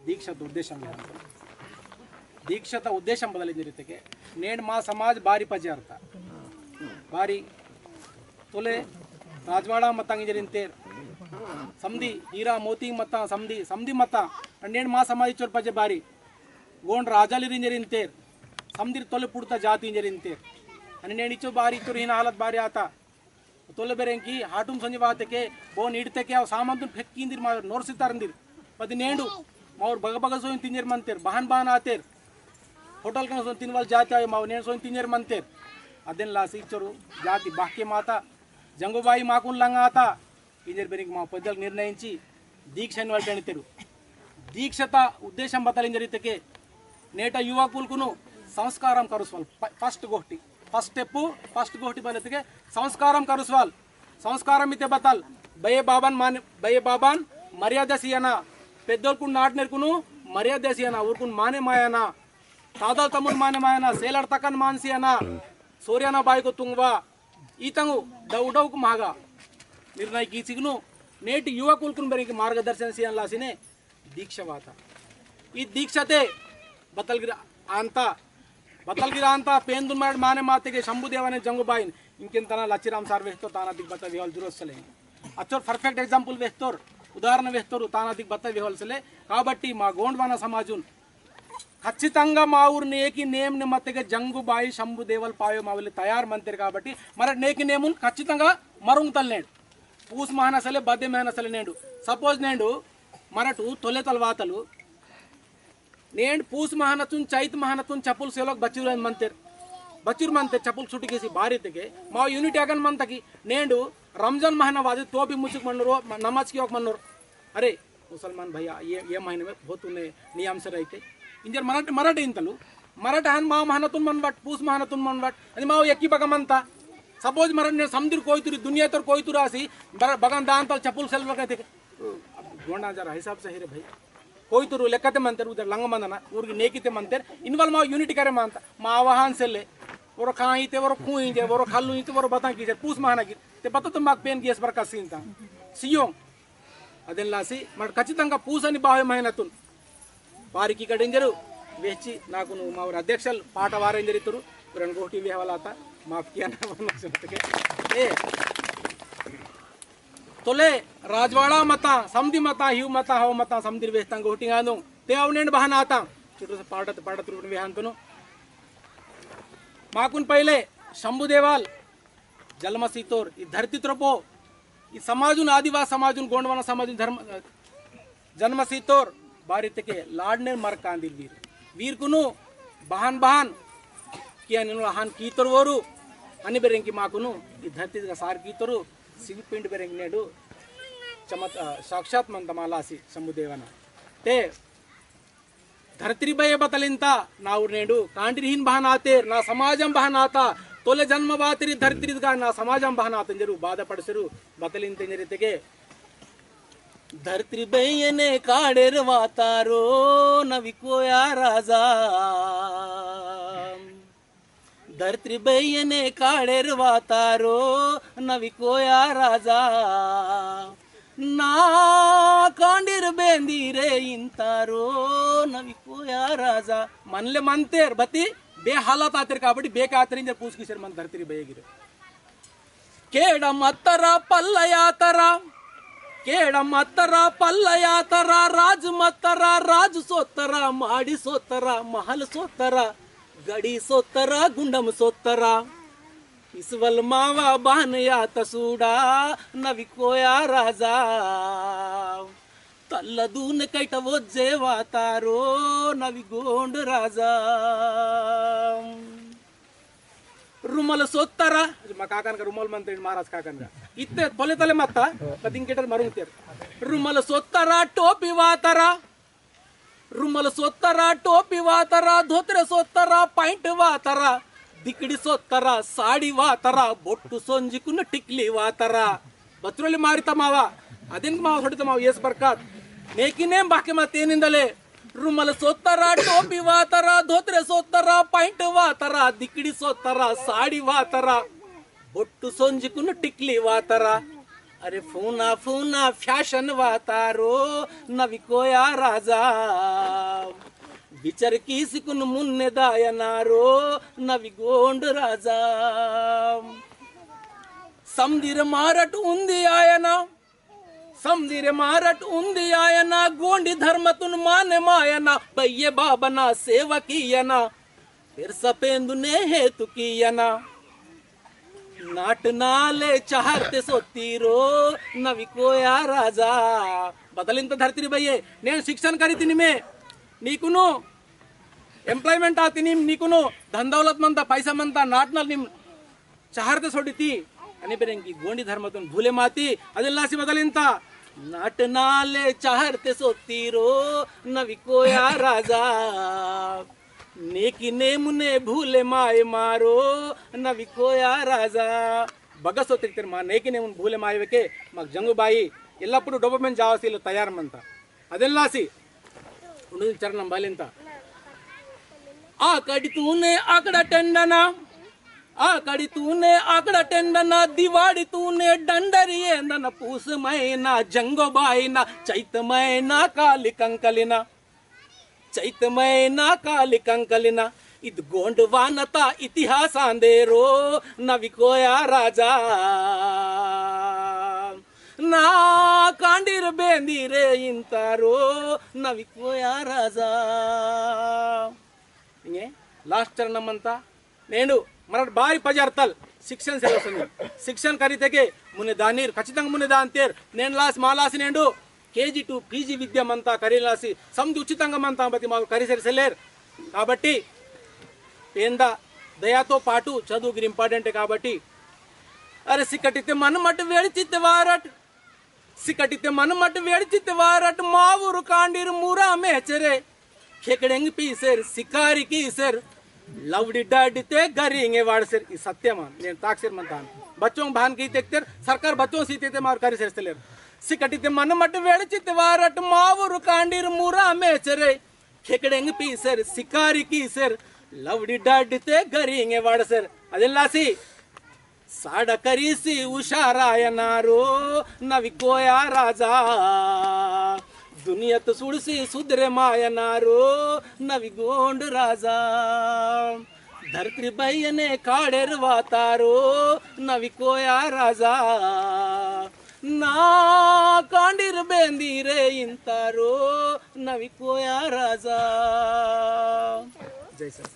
ದೀಕ್ಷದ ಉದ್ದೇಶ ದೀಕ್ಷದ ಉದ್ದೇಶ ಬದಲಿನ ರೀತಿಗೆ ನೇಣು ಮಾ ಸಮಾಜ ಬಾರಿ ಪಜೆ ಅರ್ಥ ಬಾರಿ ತೊಲೆ ರಾಜವಾಡ ಮತ್ತಂಗಿಂತೇರ್ समधी हीरा मोती मत समधी समधी मत अंडेण मा समाज चोर पजे बारी गोंड राजाली इंजरिंतेर समधी तोले पुड़ता जाति इंजरिंतेर अनि नेण इचो बारी चोर हिन हालत बारी आता तोले बेरेंकी हाटुम संजय बाते के बोन इडते के सामंतुन फेक्किंदिर मा नोरसितारंदिर पति नेंडु मावर बग बग सोइन तिंजर मंतेर बहन बहन आतेर होटल कन सोइन तिनवाल जाते आय माव नेण सोइन तिंजर मंतेर अदेन लासी चोरु जाति बाक्य माता जंगुबाई माकुन लंगा आता इंजर बेरिंग मा पद्धल निर्णయించి దీక్షను వాళ్ళటనితరు దీక్షత ఉద్దేశం బతలిన రీతికే నేట యువకులకు సంస్కారం కరుస్వాల్ ఫస్ట్ ఫస్ట్ గోష్టి బలతికే సంస్కారం కరుస్వాల్ సంస్కారం ఇతే బతల్ బయే బాబాన్ మర్యాద సియనా పెద్దలకు నాట్ నేర్కును మర్యాద సియనా ఊరుకున్ మానే మాయనా తాదల్ తమ్మున్ మానే మాయనా సేలర్ తకన్ మాన్సియనా సూర్యనా బాయికు తుంగవా ఈతంగు దౌడౌకు మాగా निर्णय की सिग्नु नेट युवकुलकुन बेरिंग मार्गदर्शन सियन लासिने दीक्षा वाता ई दीक्षते बतलगिरा आंता पेंदुन माने माते के शंभुदेवाने जंगुबाइन इंकेंतना लचिराम सार वेस्तो ताना दिग बता विहल जुरोसले अचोर परफेक्ट एग्जांपल वेस्तोर उदाहरण वेस्तोर ताना दिग बता विहलसले काबट्टी मा गोंडवाना समाजुन ఖచ్చితంగా మా ఊరు నేకి నేమ్ నిమత్తగా జంగుబాయి శంభుదేవల్ పాయో మావలి తయారు మంతేరు కాబట్టి మరి నేకి నేమున్ ఖచ్చితంగా మరుంగతల్నేడు पूस महानसले बद्दे महानसले नेंडु सपोज नेंडु मरटू तोले तलवातलु नेंड पूस महानतुन चैत महानतुन चपुल सेलोक बच्चूर मंतेर चपुल छुट्टी केसी भारी तेगे मा यूनिट आगन मंतकी नेंडु रमजान महीना वादे तो भी मुझे मन्नरो नमाज की मन्नरो अरे मुसलमान भैया ये महीने में बहुत उन्हें नियम से रहते इंजर मराठे इंतलु मराठा हन मा महानतुन मनवट पूस महानतुन मनवट अनि मा यक्की बगमंता सपोज मरण समझ कोई दुनिया तो कोई रासी बगन दान तल चपुल सेल कहते गोंडा जरा हिसाब से रे भाई कोई तुरु लेखते मंतर उधर लंग मंदना ऊर्ग नेकिते मंतर इनवाल मा यूनिट करे मानता मा आवाहन सेले वो खाईते वो खूईते वो खल्लुईते वो बता की पूस महाना की ते बता तो माक पेन गेस बरका सीनता सियो अदेन लासी मर ఖచ్చితంగా పూసని బావే మహనతున్ వారికి కడింజరు వెచ్చి నాకు మా అధ్యక్షులు పాట వారేంజరితురు పురన్ గోటి వేవలాత माफ किया ना ए तोले राजवाड़ा मता समधी मता हिव मता हव मता समधी वेस्ता गोटी आदो ते आवनेंड बहन आता चुटू से पाडत रूट वेहांतनो माकुन पहले शंभुदेवाल जन्म सीतोर ई धरती त्रोपो ई समाजुन आदिवासी समाजुन गोंडवाना समाजुन धर्म जन्म सीतोर बारित के लाडने मर कांदिल वीर कुनु बहन किया निनो हान कीतोर वोरू अनि बेरेंकी माकुनु ई धरती का सार कीतोरू सिंग पिंड बेरेंग नेडु चमत साक्षात मंतमालासी शंभुदेवना ते धरती बय बतलिंता नाउ नेडु कांडिरिहिन बहन आते ना समाजम बहन आता तोले जन्म बातिरी धरती का ना समाजम बहन आते जरू बाध पड़सरू बतलिंते जरितेगे धरती बयने काडेर वातारो नविकोया राजा धरती बयने काडेर वातारो नविकोया राजा ना कांडीर बेंदीरे इंतारो नविकोया राजा मनले मंतेर बती बे हालत आतेर काबटी बे कातरिंज पूछ किसर मन धरती बयगिरे केड मत्तरा पल्लयातरा केड मत्तरा पल्लयातरा राज मत्तरा राज सोतरा माडी सोतरा महल सोतरा गड़ी सोतरा गुंडम सोतरा इसवल मावा बहनया तसूडा नविकोया राजा तल्लदून कैटवो जेवातारो नवि गोंड राजा रुमल सोतरा मा काकन का रुमल मंत्री महाराज काकन का इतने तोले तले मत्ता कदिंकेटर मरुंगतेर रुमल सोतरा टोपी वातरा रुमल सोतरा टोपी वातरा धोत्रे सोतरा पैंट वातरा दिकड़ी सोतरा साड़ी वातरा बोट्टु सोंजिकुन टिकली वातरा बत्रोली मारिता मावा अदिन माव थोड़ी माव येस बरकत नेकिने बाके मा तेनिंदले रुमल सोतरा टोपी वातरा धोत्रे सोतरा पैंट वातरा दिकड़ी सोतरा साड़ी वातरा बोट्टु सोंजिकुन टिकली वातरा अरे फूना फूना फॅशन वातारो नवी कोया राजा विचार किसकुन मुन्ने दायनारो नवी गोंड राजा समदीर मारट उंदी आयना समदीर मारट उंदी आयना गोंडी धर्मतुन माने मायना बయ్యే बाबना सेवकीयना फिर सपेंदुने हेतु कीयना नाटनाले चाहते सोतीरो नवी कोया राजा बदलिंत धरती भैये నేను శిక్షణ కరితిని మే నీకును ఎంప్లాయ్మెంట్ ఆతిని నీకును ధందౌలత్ మంత పైసా మంత నాటనల్ నిమ్ చాహర్తే సోడితి అని బెరంకి గోండి ధర్మతన్ భూలే మాతి అదిల్లాసి బదలింత నాటనాలే చాహర్తే సోतीरो నవి కోయా రాజా नेकी नेमुने भूले माए मारो नवी कोया राजा बगस होते मा नेकी नेमुन भूले मायवेके माक जंगुबाई ఎల్లప్పుడు డెవలప్మెంట్ జావసీలు తయారమంత అదెల్లాసి ఉండు చరణం బాలింత ఆ కడి తూనే అక్కడ టెండనా ఆ కడి తూనే అక్కడ టెండనా దివాడి తూనే డండరి ఏందన పూసమైన జంగోబాయిన చైతమైన కాలి కంకలిన చైతమైన కాలి కంకలిన ఇది గోండవానత ఇతిహాస అందేరో నవి కోయా రాజా నా కాండిర బేందిరే ఇంతారో నవి కోయా రాజా ఇంగే లాస్ట్ చరణం అంతా నేను మన బారి పజార్తల్ శిక్షణ సెలవుతుంది శిక్షణ కరితేకే మునే దానీర్ ఖచ్చితంగా మునే దాంతేర్ నేను లాస్ మాలాసి నేండు కేజీ టు పీజీ విద్య మంతా కరీలాసి సమ్ది ఉచితంగా మంతా బతి మాకు కరిసెలేరు కాబట్టి పేంద దయాతో పాటు చదువు గిరి ఇంపార్టెంట్ కాబట్టి అరే సిక్కటితే మన మట్టు వేడిచిత్తే వారట్ సిక్కటితే మన మట్టు వేడిచిత్తే వారట్ మా ఊరు కాండీరు మూరా మేచరే खेकड़ेंग पीसर शिकारी की सर लवडी डाडिते गरिंगे वाड़ सर ई सत्यमा నేను తాక్సిర్ మంతాను బచ్చోं భాన్ की తెక్తర్ సర్కార్ బచ్చోं సీతే మార్ కరి సెస్తలేరు సికటితే మన మట్టు వేడిచితే వారట్ మావురు కాండీరు మురా మేచరే खेकड़ेंग पीसर शिकारी की सर लवडी डाडिते गरिंगे वाड़ सर అదెల్లాసి साड़ करीसी उषारायनारो नवी कोया राजा दुनिया तो सुड़सी सुधरे मायनारो नवी गोंड राजा धरती बयने काड़ेर वातारो नवी कोया राजा ना कांडीर बेंदीरे इंतारो नवी कोया राजा जय सर।